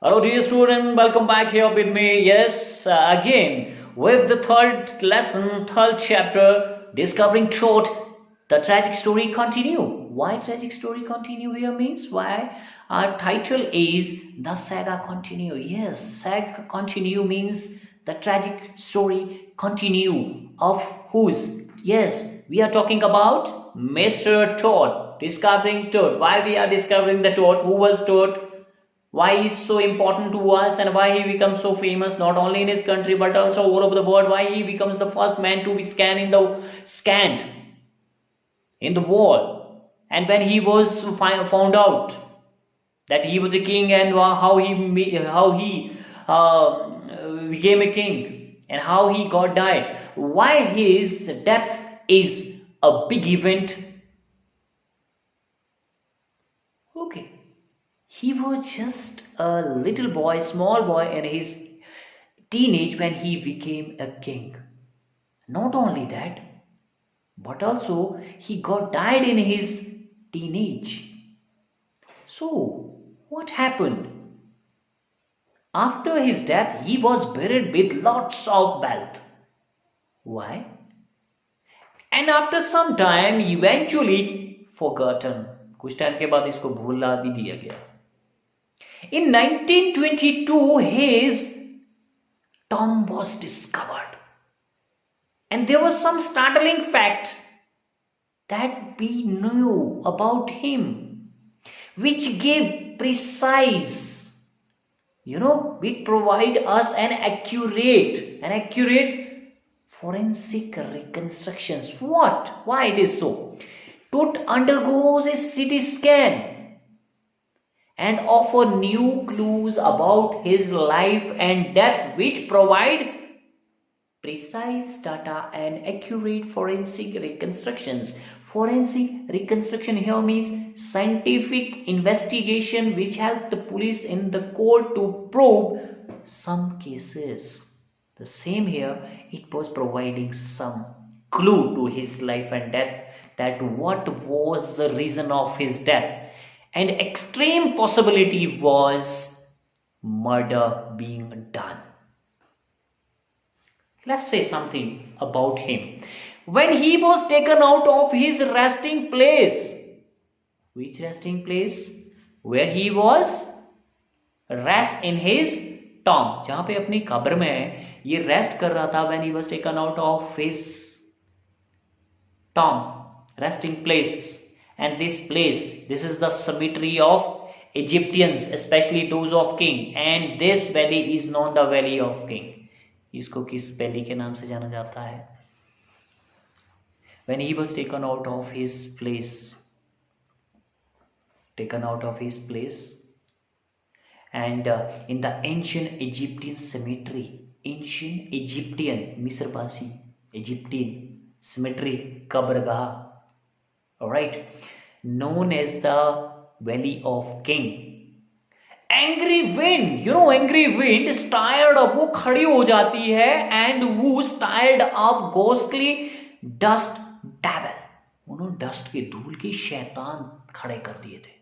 Hello, dear student. Welcome back here with me. Yes, again with the third lesson, third chapter, discovering truth. The tragic story continue. Why tragic story continue here means why our title is the saga continue. Yes, saga continue means the tragic story continue of whose. Yes, we are talking about Mr. Todd. Discovering Todd. Why we are discovering the Todd? Who was Todd? Why he's so important to us and why he becomes so famous not only in his country but also all over the world, why he becomes the first man to be scanned in the wall, and when he was found out that he was a king, and how he became a king and how he got died, why his death is a big event. Okay, he was just a little boy, small boy in his teenage when he became a king. Not only that, but also he got died in his teenage. So, what happened? After his death, he was buried with lots of wealth. Why? And after some time, eventually forgotten. कुछ time के बाद इसको भूला भी दिया गया. In 1922, his tomb was discovered. And there was some startling fact that we knew about him, which gave precise, which provide us an accurate forensic reconstructions. What? Why it is so? Tut undergoes a CT scan and offer new clues about his life and death, which provide precise data and accurate forensic reconstructions. Forensic reconstruction here means scientific investigation which help the police in the court to prove some cases. The same here, it was providing some clue to his life and death, that what was the reason of his death, and extreme possibility was murder being done. Let's say something about him. When he was taken out of his resting place, which resting place? Where he was rest in his tomb, जहां पे अपनी कब्र में ये rest कर रहा था. when he was taken out of his tomb, resting place, and this is the cemetery of Egyptians, especially those of king, and this valley is known the valley of king. इसको किस valley के नाम से जाना जाता है? When he was taken out of his place, and in the ancient Egyptian cemetery, ancient Egyptian मिस्रपासी Egyptian cemetery, कब्रगाह, all right, known as the valley of king. Angry wind, angry wind stirred up, वो खड़ी हो जाती है, and वो stirred up ghostly dust devil, उन्होंने dust के धूल के शैतान खड़े कर दिए थे.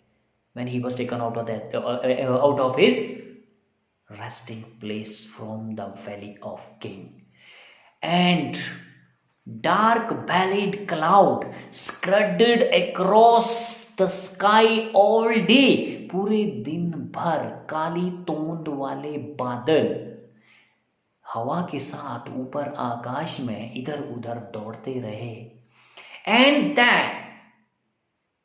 when he was taken out of his resting place from the valley of king, and dark bellied cloud scudded across the sky all day. पूरे दिन भर काली तोंद वाले बादल हवा के साथ ऊपर आकाश में इधर उधर दौड़ते रहे. And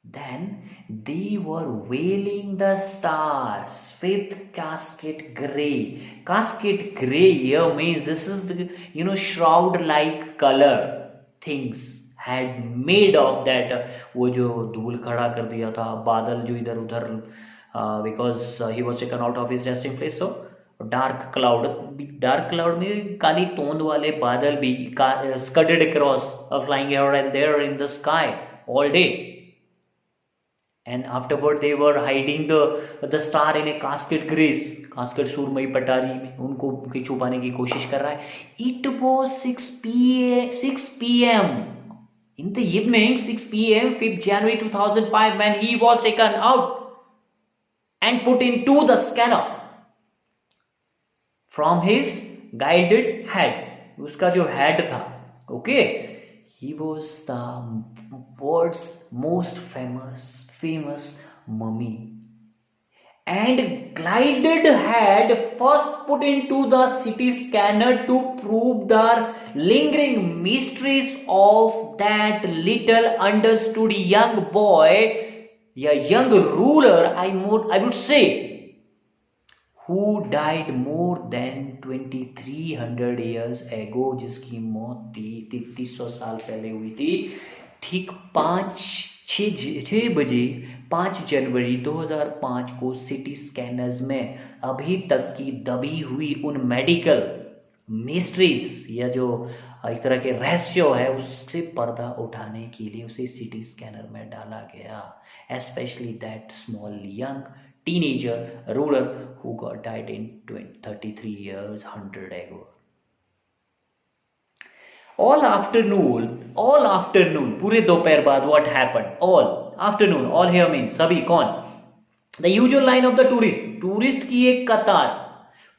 then they were veiling the stars with casket gray. Casket gray here means this is the shroud like color things had made of that. वो जो धूल खड़ा कर दिया था, बादल जो इधर उधर, because he was taken out of his resting place. So dark cloud में काली तोंद वाले बादल भी scudded across, flying here and there in the sky all day. And afterward they were hiding the star in a casket grace. casket सुरमई पटारी में उनको छुपाने की कोशिश कर रहा है. It was 6 p.m. in the evening, 6 p.m. 5th January 2005, when he was taken out and put into the scanner. From his guided head, उसका जो हेड था, okay, he was the world's most famous mummy, and glided had first put into the CT scanner to prove the lingering mysteries of that little understood young boy, a young ruler, I would say, who died more than 2300 years ago, जिसकी मौत 3300 साल पहले हुई थी, ठीक 5 जनवरी 2005 को city scanners में अभी तक की दबी हुई उन मेडिकल मिस्ट्रीज या जो एक तरह के रहस्य है उससे पर्दा उठाने के लिए उसे सिटी स्कैनर में डाला गया, especially that small young teenager ruler who got died in 33 years 100 ago. all afternoon पूरे दोपहर बाद what happened, all afternoon, all here means सभी कौन, the usual line of the tourist की एक कतार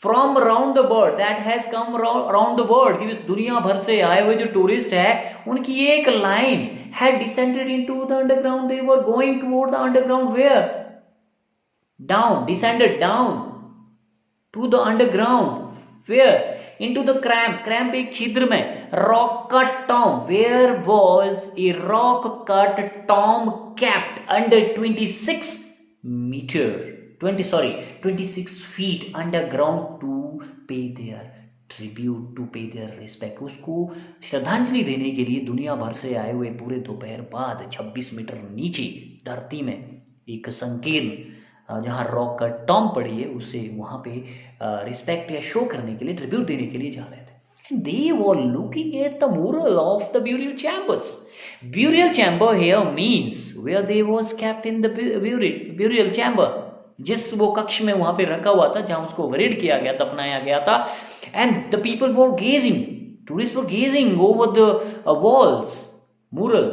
from round the world that has come round the world, कि इस दुनिया भर से आए हुए जो टूरिस्ट है उनकी एक line had descended into the underground, they were going toward the underground, where descended down to the underground, where into the cramp एक छिद्र में, rock cut tomb, where was a rock cut tomb kept under 26 feet underground to pay their tribute, to pay their respect, उसको श्रद्धांजलि देने के लिए दुनिया भर से आए हुए पूरे दोपहर बाद 26 मीटर नीचे धरती में एक संकीर्ण जहाँ रॉक का टॉम पड़ी है उसे वहाँ पे रिस्पेक्ट या शो करने के लिए, ट्रिब्यूट देने के लिए जा रहे थे। And they were looking at the mural of the burial chambers. Burial chamber here means where they was kept in the burial chamber, जिस वो कक्ष में वहाँ पे रखा हुआ था जहाँ उसको वरीड किया गया, दफनाया गया था। And the people were gazing, tourist were gazing over the walls, mural,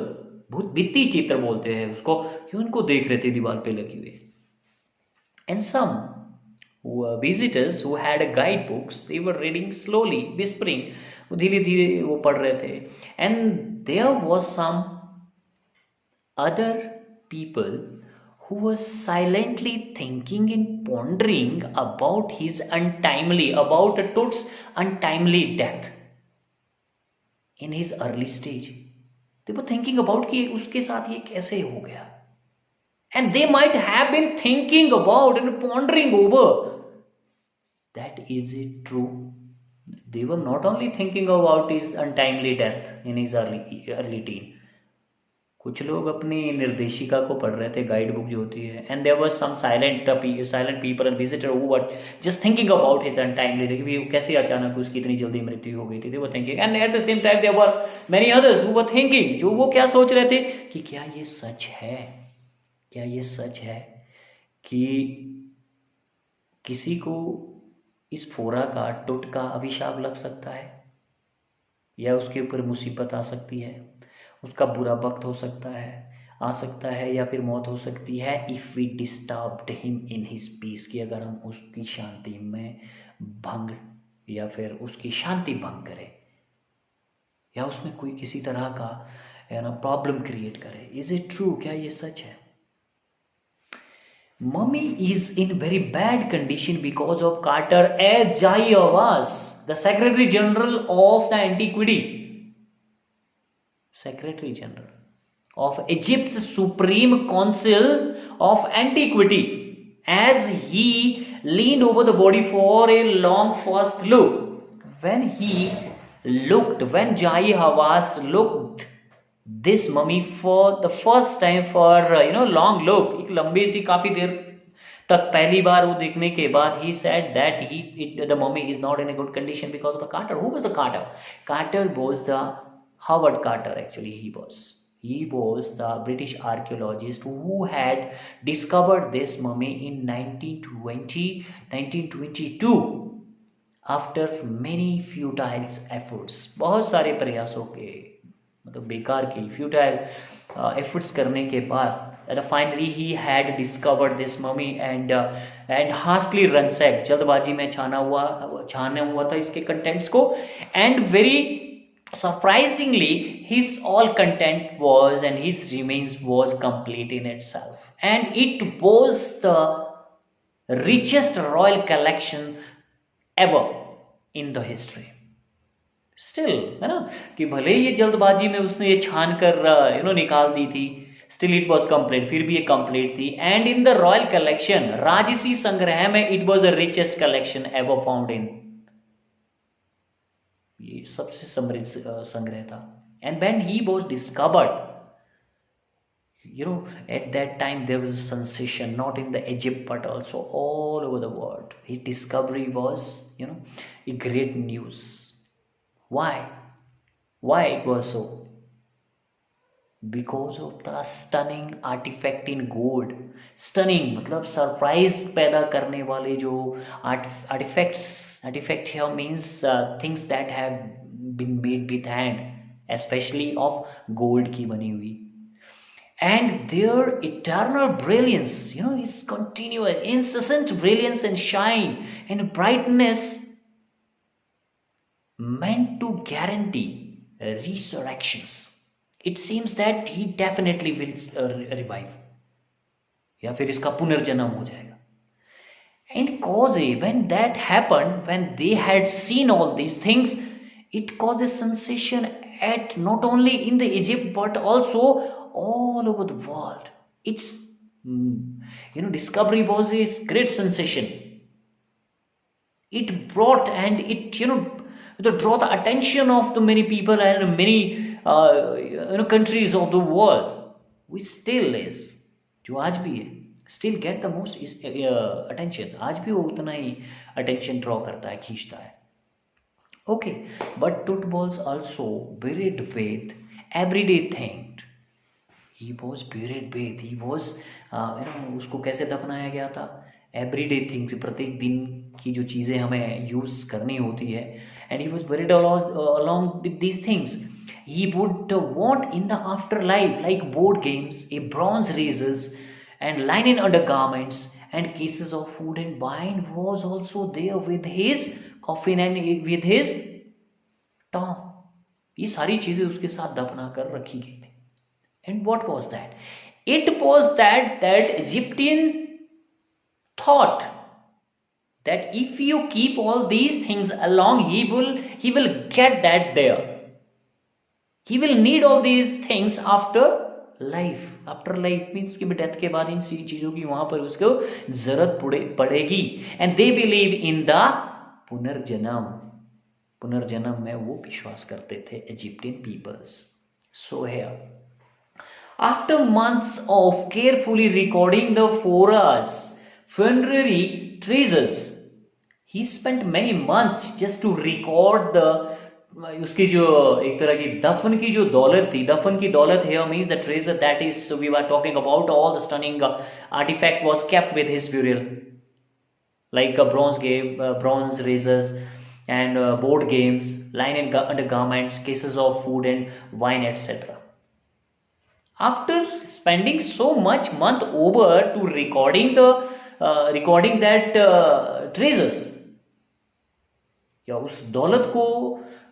भित्ति चित्र बोलते हैं उसको, कि उनको देख रहे थे दीवार पे लगी हुई। And some visitors who had guidebooks, they were reading slowly, whispering, धीरे धीरे वो पढ़ रहे थे। And there was some other people who were silently thinking and pondering about about Tut's untimely death in his early stage. They were thinking about कि उसके साथ ये कैसे हो गया। And they might have been thinking about and pondering over that, is it true? They were not only thinking about his untimely death in his early teen. कुछ लोग अपनी निर्देशिका को पढ़ रहे थे, गाइड बुक जो होती है, and there was some silent people and visitor who were just thinking about his untimely death, कि कैसे अचानक उसकी इतनी जल्दी मृत्यु हो गई थी। They were thinking, and at the same time there were many others who were thinking, जो वो क्या सोच रहे थे कि क्या ये सच है, क्या ये सच है कि किसी को इस फोरा का, टुट का अभिशाप लग सकता है, या उसके ऊपर मुसीबत आ सकती है, उसका बुरा वक्त हो सकता है, आ सकता है, या फिर मौत हो सकती है, if we disturbed him in his peace, कि अगर हम उसकी शांति में भंग या फिर उसकी शांति भंग करें या उसमें कोई किसी तरह का प्रॉब्लम क्रिएट करे। इज इट ट्रू, क्या ये सच है? Mummy is in very bad condition because of Carter as Jayavas, the Secretary General of the Antiquity, Secretary General of Egypt's Supreme Council of Antiquity, as he leaned over the body for a long first look. When Jayavas looked this mummy for the first time, for long look, एक लंबी सी काफी देर तक पहली बार वो देखने के बाद, he said that the mummy is not in a good condition because of the Carter. Who was the Carter? Carter was the Howard Carter. Actually, he was the British archaeologist who had discovered this mummy in 1922 after many futile efforts. बहुत सारे प्रयासों के, मतलब बेकार की futile efforts करने के बाद finally he had discovered this mummy and hastily ransacked, जल्दबाजी में छाना हुआ था इसके contents को, and very surprisingly his all content was and his remains was complete in itself, and it was the richest royal collection ever in the history. Still है ना, कि भले ही ये जल्दबाजी में उसने ये छान कर निकाल दी थी, स्टिल इट वॉज कंप्लीट, फिर भी ये कंप्लीट थी. And in the royal collection, राजसी संग्रह में, it was the richest collection ever found in, ये सबसे समृद्ध संग्रह था. And when he was discovered, at that time there was a sensation not in the Egypt but also all over the world. His discovery was a great news. Why it was so? Because of the stunning artifact in gold. Stunning मतलब surprise पैदा करने वाले जो artifact here means things that have been made with hand, especially of gold की बनी हुई. And their eternal brilliance, is continuous, incessant brilliance and shine and brightness meant to guarantee resurrections. It seems that he definitely will revive, या फिर इसका पुनर्जन्म हो जाएगा. And cause when that happened, when they had seen all these things, it caused a sensation at not only in the Egypt but also all over the world. It's discovery was a great sensation. It brought and it to draw the attention of the many people and many countries of the world, which still is, जो आज भी है, still get the most attention. आज भी वो उतना ही attention draw करता है, खींचता है. Okay, but Tut was also buried with everyday things. He was buried with, he was उसको कैसे दफनाया गया था? Everyday things, प्रत्येक दिन की जो चीज़ें हमें यूज़ करनी होती है, and he was buried along with these things. He would want in the afterlife, like board games, a bronze razors, and linen undergarments, and cases of food and wine was also there with his coffin and with his tomb. ये सारी चीज़ें उसके साथ दफना कर रखी गई थी. And what was that? It was that Egyptian thought that if you keep all these things along, he will get that there. He will need all these things after life. After life means कि death के बाद इन सारी चीजों की वहां पर उसको जरूरत पड़ेगी. And they believe in the पुनर्जन्म में वो विश्वास करते थे Egyptian peoples. So here, after months of carefully recording the pharaoh's funerary treasures, he spent many months just to record the उसकी जो एक तरह की दफन की जो दौलत थी. दफन की दौलत here means the treasure that is we were talking about. All the stunning artifact was kept with his burial, like a bronze razors and board games, linen undergarments, cases of food and wine, etc. After spending so much month over to recording that treasures, या उस दौलत को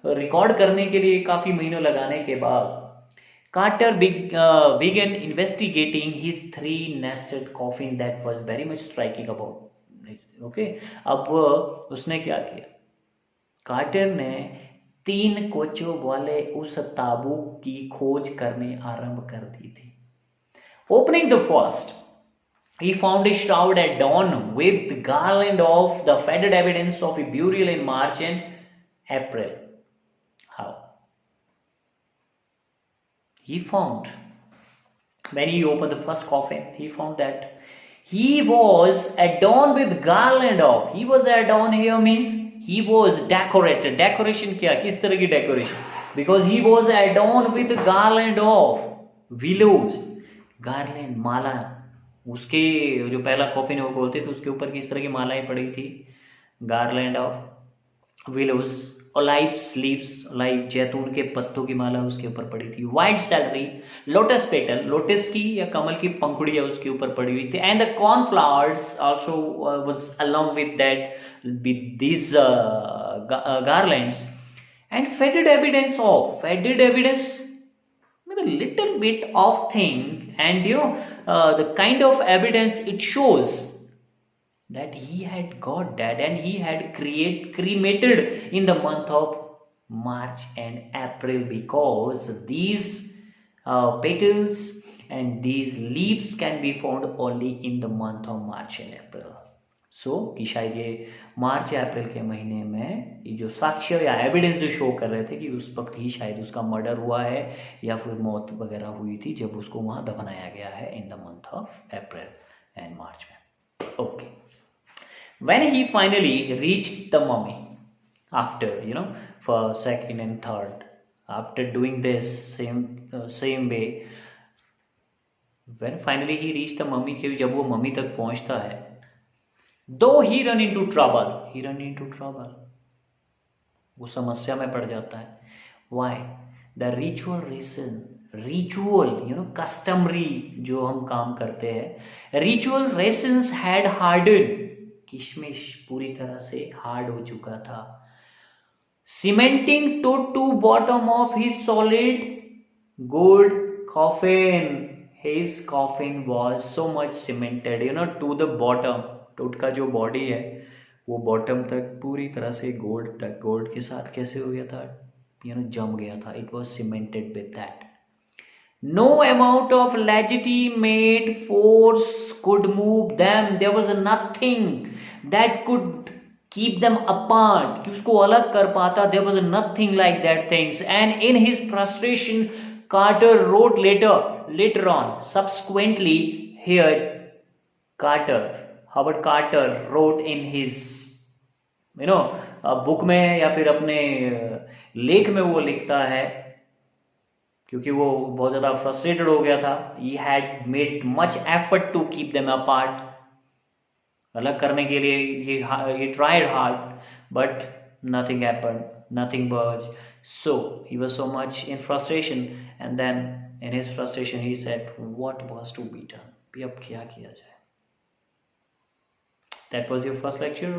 record करने के लिए काफी महीनों लगाने के बाद, Carter began investigating his 3-nested coffin that was very much striking about. Okay, अब उसने क्या किया? कार्टर ने 3 कोचों वाले उस ताबूत की खोज करने आरंभ कर दी थी. Opening the first, he found a shroud at dawn with garland of the faded evidence of a burial in March and April. How? He found, when he opened the first coffin, he found that he was adorned with garland of. He was adorned here means he was decorated. Decoration क्या, किस तरह की decoration? Because he was adorned with the garland of willows. Garland, माला. उसके जो पहला coffin है वो बोलते थे, उसके ऊपर किस तरह की मालाएं पड़ी थी? Garland of विलोज, ओलाइव लीव्स, ओलाइव जैतून के पत्तों की माला उसके ऊपर पड़ी थी। White salary, lotus petal, lotus की या कमल की पंखुड़ियां उसके ऊपर पड़ी हुई थी। And the cornflowers also was along with that, with this garlands, and faded evidence with a little bit of thing, and the kind of evidence it shows that he had got that, and he had cremated in the month of March and April, because these petals and these leaves can be found only in the month of March and April. कि शायद ये मार्च या अप्रैल के महीने में ये जो साक्ष्य या एविडेंस जो शो कर रहे थे कि उस वक्त ही शायद उसका मर्डर हुआ है या फिर मौत वगैरह हुई थी, जब उसको वहां दफनाया गया है in the month of April and March में। Okay, when he finally reached the mummy, after for second and third, after doing this same way, when finally he reached the mummy, जब वो मम्मी तक पहुंचता है, though he run into trouble, वो समस्या में पड़ जाता है। why? the ritual customary जो हम काम करते हैं, ritual raisins had hardened, किशमिश पूरी तरह से हार्ड हो चुका था, cementing to bottom of his solid gold coffin. His coffin was so much cemented to the bottom. टोट का जो बॉडी है वो बॉटम तक पूरी तरह से गोल्ड के साथ कैसे हो गया था, जम गया था। It was cemented with that. No amount of legitimate force could move them. There was nothing that could keep them apart, कि उसको अलग कर पाता। There was nothing like that things. And in his frustration, Carter wrote later on, subsequently, here Howard Carter wrote in his book में या फिर अपने लेख में वो लिखता है, क्योंकि वो बहुत ज़्यादा फ्रस्ट्रेटेड हो गया था। he had made much effort to keep them apart, अलग करने के लिए he tried hard, but nothing happened, nothing budged. So he was so much in frustration, and then in his frustration he said, what was to be done? भी अब क्या किया जाए? That was your first lecture.